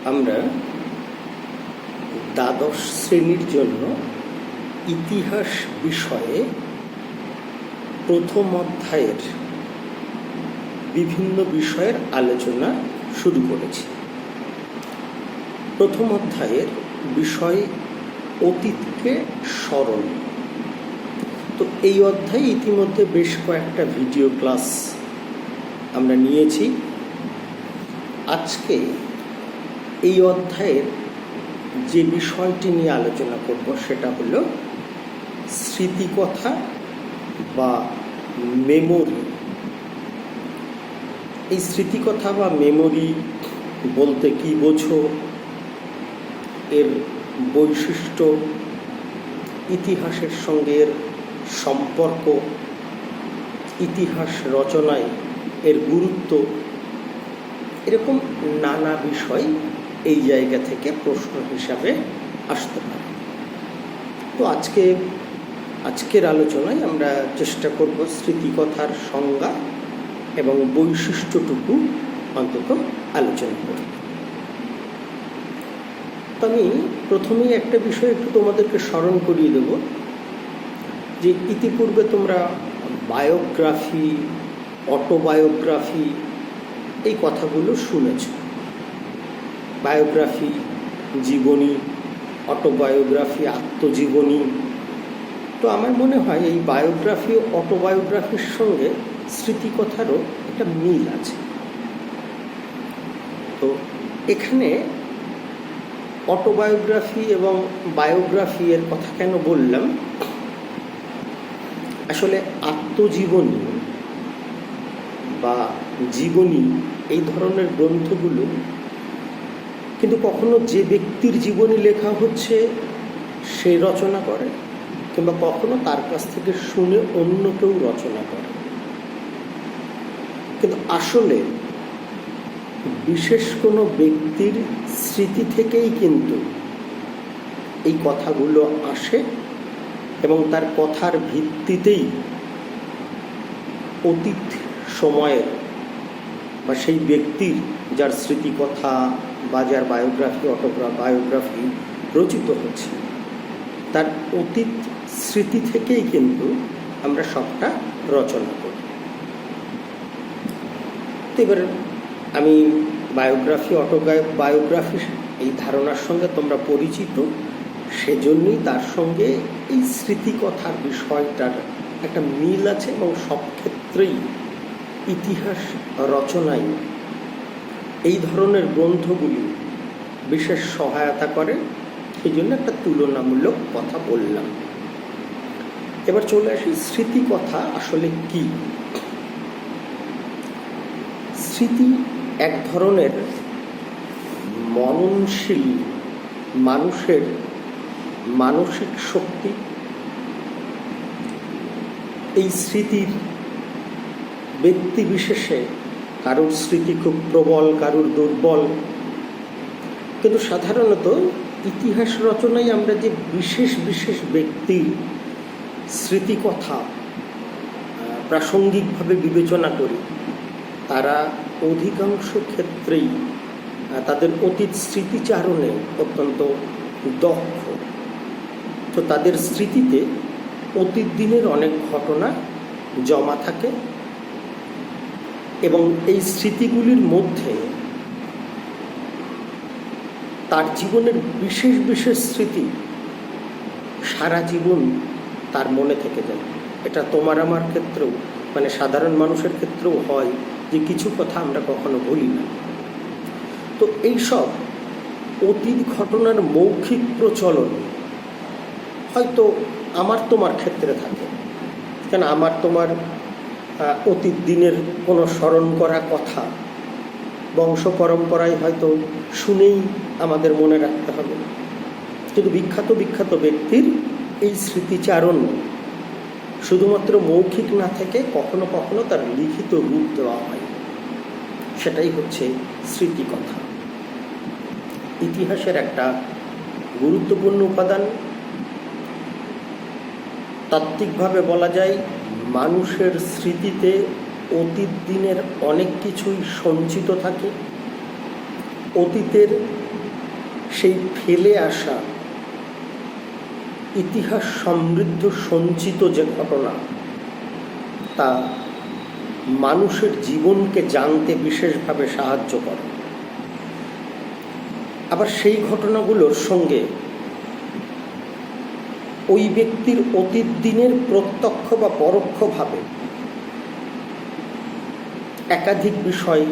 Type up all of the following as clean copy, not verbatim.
আমরা দ্বাদশ শ্রেণীর জন্য ইতিহাস বিষয়ে প্রথম অধ্যায়ের বিভিন্ন বিষয়ের আলোচনা শুরু করেছি। প্রথম অধ্যায়ের বিষয় অতীতকে স্মরণ। তো এই অধ্যায়ে ইতিমধ্যে বেশ কয়েকটা ভিডিও ক্লাস আমরা নিয়েছি। আজকে এই অধ্যায়ের যে বিষয়টি নিয়ে আলোচনা করব সেটা হলো স্মৃতিকথা বা মেমোরি। এই স্মৃতিকথা বা মেমোরি বলতে কি বোঝো, এর বৈশিষ্ট্য, ইতিহাসের সঙ্গে এর সম্পর্ক, ইতিহাস রচনায় এর গুরুত্ব, এরকম নানা বিষয় এই জায়গা থেকে প্রশ্ন হিসাবে আসতে পারে। তো আজকের আলোচনায় আমরা চেষ্টা করব স্মৃতিকথার সংজ্ঞা এবং বৈশিষ্ট্যটুকু অন্তত আলোচনা করব। তো আমি প্রথমেই একটা বিষয় একটু তোমাদেরকে স্মরণ করিয়ে দেব যে ইতিপূর্বে তোমরা বায়োগ্রাফি, অটোবায়োগ্রাফি এই কথাগুলো শুনেছ। বায়োগ্রাফি জীবনী, অটোবায়োগ্রাফি আত্মজীবনী। তো আমার মনে হয় এই বায়োগ্রাফি অটোবায়োগ্রাফির সঙ্গে স্মৃতিকথারও একটা মিল আছে। তো এখানে অটোবায়োগ্রাফি এবং বায়োগ্রাফি এর কথা কেন বললাম, আসলে আত্মজীবনী বা জীবনী এই ধরনের গ্রন্থগুলো কিন্তু কখনো যে ব্যক্তির জীবনী লেখা হচ্ছে সে রচনা করে, কিংবা কখনো তার কাছ থেকে শুনে অন্য কেউ রচনা করে। কিন্তু আসলে বিশেষ কোনো ব্যক্তির স্মৃতি থেকেই কিন্তু এই কথাগুলো আসে এবং তার কথার ভিত্তিতেই অতীত সময়ের বা সেই ব্যক্তির যার স্মৃতিকথা বা যার বায়োগ্রাফি, বায়োগ্রাফি রচিত হচ্ছে, তার অতীত স্মৃতি থেকেই কিন্তু আমরা সবটা রচনা করি। এবার আমি বায়োগ্রাফি, বায়োগ্রাফি এই ধারণার সঙ্গে তোমরা পরিচিত, সেজন্যই তার সঙ্গে এই স্মৃতিকথার বিষয়টার একটা মিল আছে এবং সব ক্ষেত্রেই ইতিহাস রচনায় এই ধরনের গ্রন্থগুলি বিশেষ সহায়তা করে। সেই জন্য একটা তুলনামূলক কথা বললাম। এবার চলে আসি স্মৃতিকথা আসলে কি। স্মৃতি এক ধরনের মননশীল মানুষের মানসিক শক্তি। এই স্মৃতির ব্যক্তি বিশেষে কারোর স্মৃতি খুব প্রবল, কারোর দুর্বল। কিন্তু সাধারণত ইতিহাস রচনায় আমরা যে বিশেষ বিশেষ ব্যক্তির স্মৃতিকথা প্রাসঙ্গিকভাবে বিবেচনা করি, তারা অধিকাংশ ক্ষেত্রেই তাদের অতীত স্মৃতিচারণে অত্যন্ত দক্ষ। তো তাদের স্মৃতিতে অতীত দিনের অনেক ঘটনা জমা থাকে এবং এই স্মৃতিগুলির মধ্যে তার জীবনের বিশেষ বিশেষ স্মৃতি সারা জীবন তার মনে থেকে যায়। এটা তোমার আমার ক্ষেত্রেও, মানে সাধারণ মানুষের ক্ষেত্রেও হয় যে কিছু কথা আমরা কখনো ভুলি না। তো এইসব অতীত ঘটনার মৌখিক প্রচলন হয়তো আমার তোমার ক্ষেত্রে থাকে, কেন আমার তোমার অতীত দিনের কোনো স্মরণ করা কথা বংশ পরম্পরায় হয়তো শুনেই আমাদের মনে রাখতে হবে। কিন্তু বিখ্যাত বিখ্যাত ব্যক্তির এই স্মৃতিচারণ শুধুমাত্র মৌখিক না থেকে কখনো কখনো তার লিখিত রূপ দেওয়া হয়। সেটাই হচ্ছে স্মৃতিকথা। ইতিহাসের একটা গুরুত্বপূর্ণ উপাদান। তাত্ত্বিকভাবে বলা যায় মানুষের স্মৃতিতে অতীত দিনের অনেক কিছুই সঞ্চিত থাকে। অতীতের সেই ফেলে আসা ইতিহাস সমৃদ্ধ সঞ্চিত যে ঘটনা, তা মানুষের জীবনকে জানতে বিশেষভাবে সাহায্য করে। আবার সেই ঘটনাগুলোর সঙ্গে ওই ব্যক্তির অতীত দিনের প্রত্যক্ষ বা পরোক্ষভাবে একাধিক বিষয়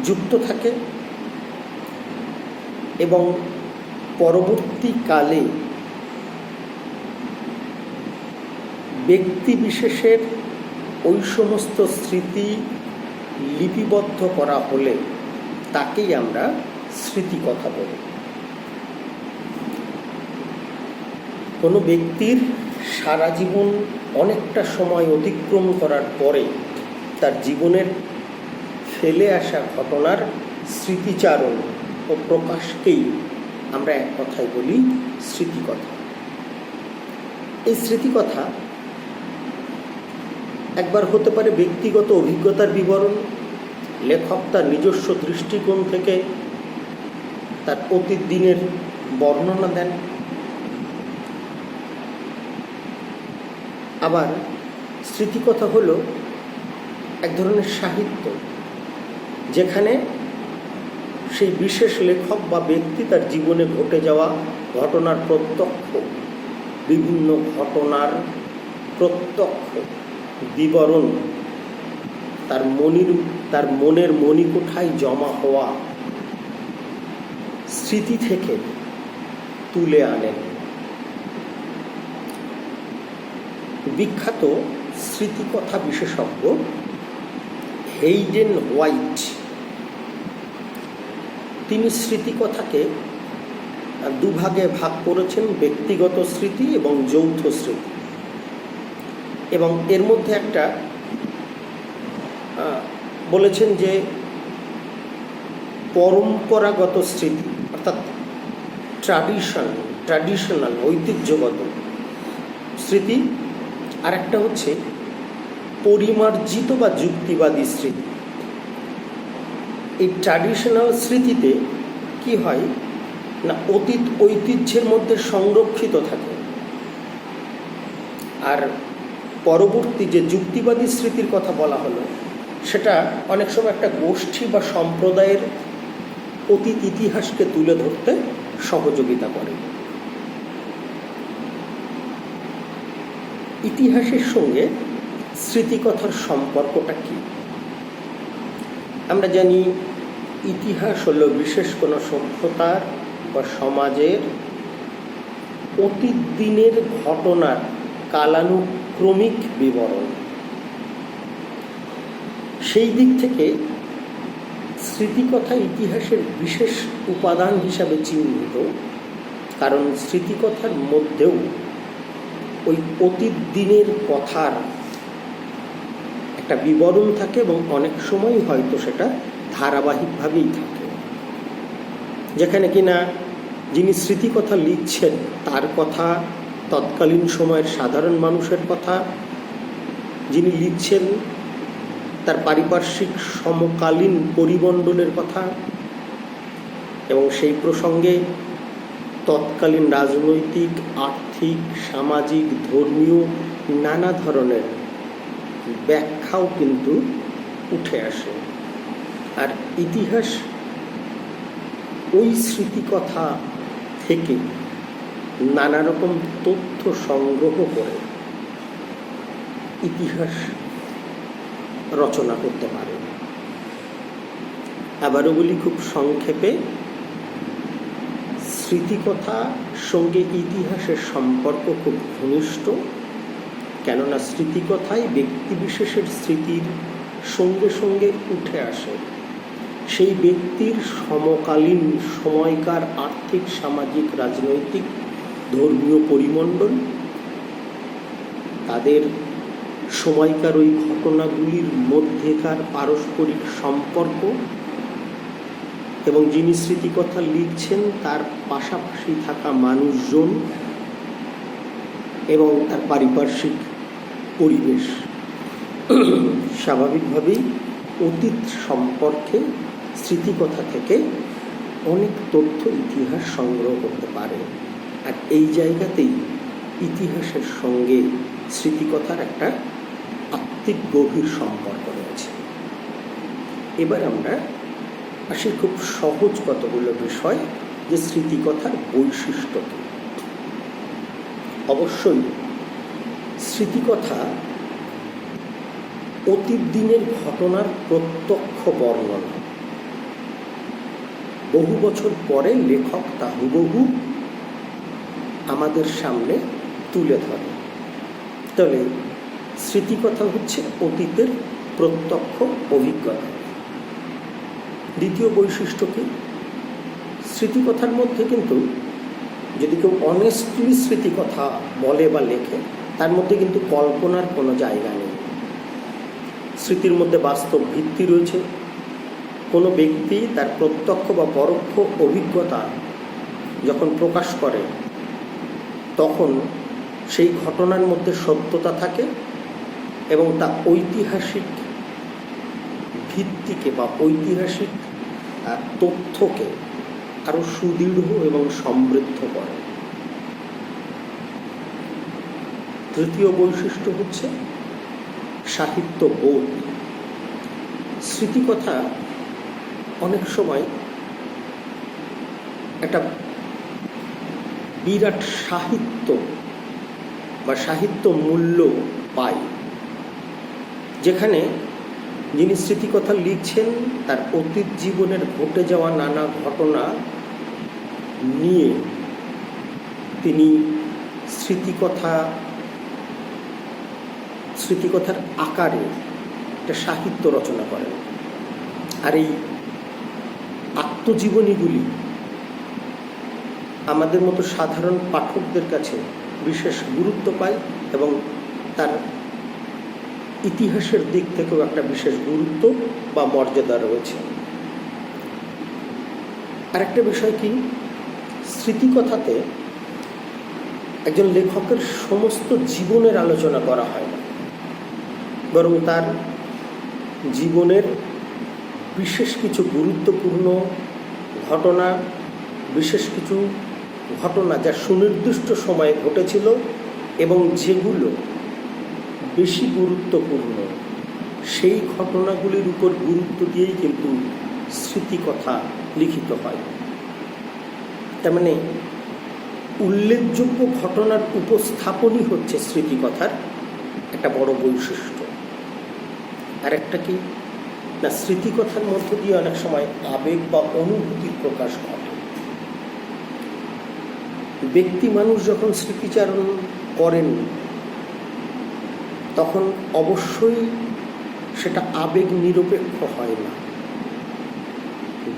যুক্ত থাকে এবং পরবর্তীকালে ব্যক্তি বিশেষের ওই সমস্ত স্মৃতি লিপিবদ্ধ করা হলে তাকেই আমরা স্মৃতিকথা বলি। কোনো ব্যক্তির সারা জীবন অনেকটা সময় অতিক্রম করার পরে তার জীবনের ফেলে আসা ঘটনার স্মৃতিচারণ ও প্রকাশকেই আমরা এক কথায় বলি স্মৃতিকথা। এই স্মৃতিকথা একবার হতে পারে ব্যক্তিগত অভিজ্ঞতার বিবরণ, লেখক তার নিজস্ব দৃষ্টিকোণ থেকে তার অতীত দিনের বর্ণনা দেন। আবার স্মৃতিকথা হলো এক ধরনের সাহিত্য, যেখানে সেই বিশেষ লেখক বা ব্যক্তি তার জীবনে ঘটে যাওয়া ঘটনার প্রত্যক্ষ, বিভিন্ন ঘটনার প্রত্যক্ষ বিবরণ তার মনের মণিকোঠায় জমা হওয়া স্মৃতি থেকে তুলে আনেন। বিখ্যাত স্মৃতিকথা বিশেষজ্ঞ হেইডেন হোয়াইট, তিনি স্মৃতিকথাকে দুভাগে ভাগ করেছেন, ব্যক্তিগত স্মৃতি এবং যৌথ স্মৃতি। এবং এর মধ্যে একটা বলেছেন যে পরম্পরাগত স্মৃতি, অর্থাৎ ট্র্যাডিশনাল ঐতিহ্যগত স্মৃতি, আর একটা হচ্ছে পরিমার্জিত বা যুক্তিবাদী স্মৃতি। এই ট্র্যাডিশনাল স্মৃতিতে কি হয় না, অতীত ঐতিহ্যের মধ্যে সংরক্ষিত থাকে, আর পরবর্তী যে যুক্তিবাদী স্মৃতির কথা বলা হলো সেটা অনেক সময় একটা গোষ্ঠী বা সম্প্রদায়ের অতীত ইতিহাসকে তুলে ধরতে সহযোগিতা করে। ইতিহাসের সঙ্গে স্মৃতিকথার সম্পর্কটা কি? আমরা জানি ইতিহাস হলো বিশেষ কোনো সভ্যতার বা সমাজের অতীত দিনের ঘটনার কালানুক্রমিক বিবরণ। সেই দিক থেকে স্মৃতিকথা ইতিহাসের বিশেষ উপাদান হিসাবে চিহ্নিত, কারণ স্মৃতিকথার মধ্যেও ওই অতীত দিনের কথার একটা বিবরণ থাকে এবং অনেক সময় হয়তো সেটা ধারাবাহিকভাবেই থাকে, যেখানে কিনা যিনি স্মৃতিকথা লিখছেন তার কথা, তৎকালীন সময়ের সাধারণ মানুষের কথা, যিনি লিখছেন তার পারিপার্শ্বিক সমকালীন পরিমণ্ডলের কথা, এবং সেই প্রসঙ্গে তৎকালীন রাজনৈতিক, আর্থিক, সামাজিক, ধর্মীয় নানা ধরনের ব্যাখ্যাও কিন্তু উঠে আসে। আর ইতিহাস ওই স্মৃতিকথা থেকে নানা রকম তথ্য সংগ্রহ করে ইতিহাস রচনা করতে পারে। আবারও বলি খুব সংক্ষেপে, স্মৃতিকথার সঙ্গে ইতিহাসের সম্পর্ক খুব ঘনিষ্ঠ, কেননা স্মৃতিকথায় ব্যক্তিবিশেষের স্মৃতির সঙ্গে সঙ্গে উঠে আসে সেই ব্যক্তির সমকালীন সময়কার আর্থিক, সামাজিক, রাজনৈতিক, ধর্মীয় পরিমণ্ডল, তাদের সময়কার ওই ঘটনাগুলির মধ্যেকার পারস্পরিক সম্পর্ক, এবং যিনি স্মৃতিকথা লিখছেন তার পাশাপাশি থাকা মানুষজন এবং তার পারিপার্শ্বিক পরিবেশ। স্বাভাবিকভাবেই অতীত সম্পর্কে স্মৃতিকথা থেকে অনেক তথ্য ইতিহাস সংগ্রহ করতে পারে। আর এই জায়গাতেই ইতিহাসের সঙ্গে স্মৃতিকথার একটা আত্মিক গভীর সম্পর্ক রয়েছে। এবার আমরা আসি খুব সহজ কতগুলো বিষয়, যে স্মৃতিকথার বৈশিষ্ট্য কী। অবশ্যই স্মৃতিকথা অতীত দিনের ঘটনার প্রত্যক্ষ বর্ণনা। বহু বছর পরে লেখক তা হুবহু আমাদের সামনে তুলে ধরে। তবে স্মৃতিকথা হচ্ছে অতীতের প্রত্যক্ষ অভিজ্ঞতা। দ্বিতীয় বৈশিষ্ট্য কি, স্মৃতিকথার মধ্যে কিন্তু যদি কেউ অনেস্টলি স্মৃতিকথা বলে বা লেখে, তার মধ্যে কিন্তু কল্পনার কোনো জায়গা নেই। স্মৃতির মধ্যে বাস্তব ভিত্তি রয়েছে। কোনো ব্যক্তি তার প্রত্যক্ষ বা পরোক্ষ অভিজ্ঞতা যখন প্রকাশ করে, তখন সেই ঘটনার মধ্যে সত্যতা থাকে এবং তা ঐতিহাসিক ভিত্তিকে বা ঐতিহাসিক তথ্যকে আরও সুদৃঢ় এবং সমৃদ্ধ করে। তৃতীয় বৈশিষ্ট্য হচ্ছে সাহিত্য বোধ। স্মৃতিকথা অনেক সময় একটা বিরাট সাহিত্য বা সাহিত্য মূল্য পায়, যেখানে যিনি স্মৃতিকথা লিখছেন তার অতীত জীবনের ঘটে যাওয়া নানা ঘটনা নিয়ে তিনি স্মৃতিকথার আকারে একটা সাহিত্য রচনা করেন। আর এই আত্মজীবনীগুলি আমাদের মতো সাধারণ পাঠকদের কাছে বিশেষ গুরুত্ব পায় এবং তার ইতিহাসের দিক থেকেও একটা বিশেষ গুরুত্ব বা মর্যাদা রয়েছে। আরেকটা বিষয় কি, স্মৃতিকথাতে একজন লেখকের সমস্ত জীবনের আলোচনা করা হয় না, বরং তার জীবনের বিশেষ কিছু গুরুত্বপূর্ণ ঘটনা, বিশেষ কিছু ঘটনা যা সুনির্দিষ্ট সময়ে ঘটেছিল এবং যেগুলো বেশি গুরুত্বপূর্ণ, সেই ঘটনাগুলির উপর গুরুত্ব দিয়েই কিন্তু স্মৃতিকথা লিখিত হয়। তার মানে উল্লেখযোগ্য ঘটনার উপস্থাপনই হচ্ছে স্মৃতিকথার একটা বড় বৈশিষ্ট্য। আর একটা কি না, স্মৃতিকথার মধ্য দিয়ে অনেক সময় আবেগ বা অনুভূতির প্রকাশ ঘটে। ব্যক্তি মানুষ যখন স্মৃতিচারণ করেন, তখন অবশ্যই সেটা আবেগ নিরপেক্ষ হয় না।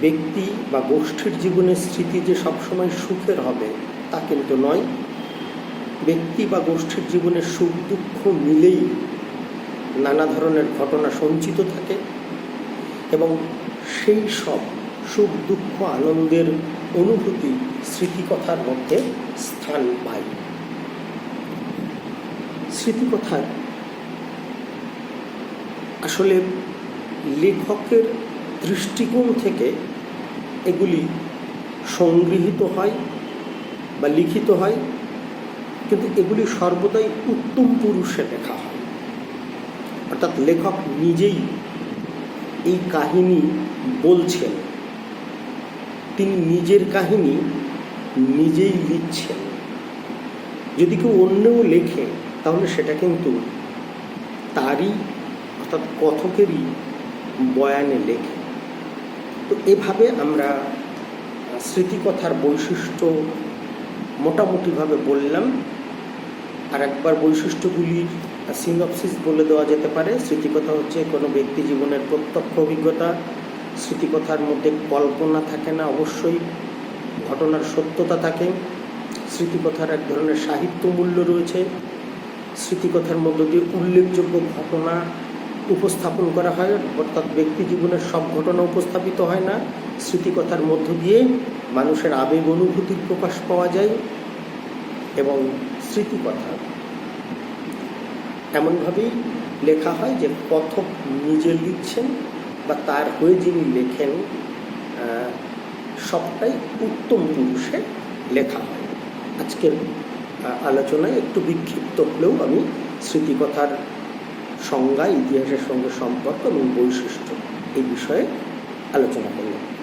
ব্যক্তি বা গোষ্ঠীর জীবনের স্মৃতি যে সবসময় সুখের হবে তা কিন্তু নয়। ব্যক্তি বা গোষ্ঠীর জীবনের সুখ দুঃখ মিলেই নানা ধরনের ঘটনা সঞ্চিত থাকে এবং সেই সব সুখ দুঃখ আনন্দের অনুভূতি স্মৃতিকথার মধ্যে স্থান পায়। স্মৃতিকথার আসলে লেখকের দৃষ্টিকোণ থেকে এগুলি সংগৃহীত হয় বা লিখিত হয়, কিন্তু এগুলি সর্বদাই উত্তম পুরুষে লেখা হয়। অর্থাৎ লেখক নিজেই এই কাহিনী বলছেন, তিনি নিজের কাহিনী নিজেই লিখছেন। যদি কেউ অন্যও লেখে তাহলে সেটা কিন্তু তারই অর্থাৎ কথকেরই বয়ানে লেখে। তো এভাবে আমরা স্মৃতিকথার বৈশিষ্ট্য মোটামুটিভাবে বললাম। আর একবার বৈশিষ্ট্যগুলির সিনপসিস বলে দেওয়া যেতে পারে। স্মৃতিকথা হচ্ছে কোনো ব্যক্তি জীবনের প্রত্যক্ষ অভিজ্ঞতা। স্মৃতিকথার মধ্যে কল্পনা থাকে না, অবশ্যই ঘটনার সত্যতা থাকে। স্মৃতিকথার এক ধরনের সাহিত্য মূল্য রয়েছে। স্মৃতিকথার মধ্য দিয়ে উল্লেখযোগ্য ঘটনা উপস্থাপন করা হয়, অর্থাৎ ব্যক্তি জীবনের সব ঘটনা উপস্থাপিত হয় না। স্মৃতিকথার মধ্য দিয়ে মানুষের আবেগ অনুভূতির প্রকাশ পাওয়া যায় এবং স্মৃতিকথা এমনভাবেই লেখা হয় যে কথক নিজে লিখছেন বা তার হয়ে যিনি লেখেন সবটাই উত্তম পুরুষে লেখা হয়। আজকের আলোচনায় একটু বিক্ষিপ্ত হলেও আমি স্মৃতিকথার সংজ্ঞা, ইতিহাসের সঙ্গে সম্পর্ক এবং বৈশিষ্ট্য এই বিষয়ে আলোচনা করলাম।